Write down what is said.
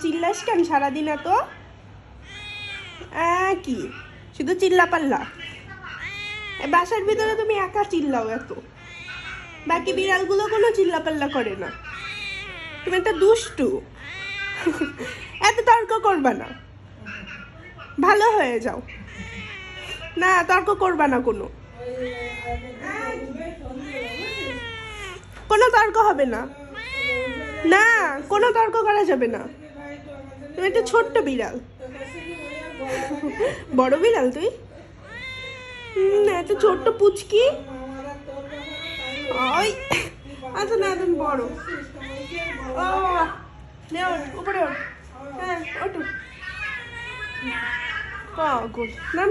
চিল্লাস কেন সারাদিন এত? কি শুধু চিল্লা পাল্লা? বাসার ভিতরে তুমি একা চিল্লাও এত, বাকি বিড়ালগুলো কোনো চিল্লা পাল্লা করে না। তুমি একটা দুষ্টু। এত তর্ক করবা না, ভালো হয়ে যাও। না তর্ক করবা না, কোনো কোনো তর্ক হবে না। না কোনো তর্ক করা যাবে না। তুমি একটা ছোট্ট বিড়াল। বড় বিড়াল তুই? এত ছোট্ট পুচকি। ওই আচ্ছা না তুমি বড়। ও নে ওঠ, উপরে ওঠ। হ্যাঁ ওঠো। পাগল নাম।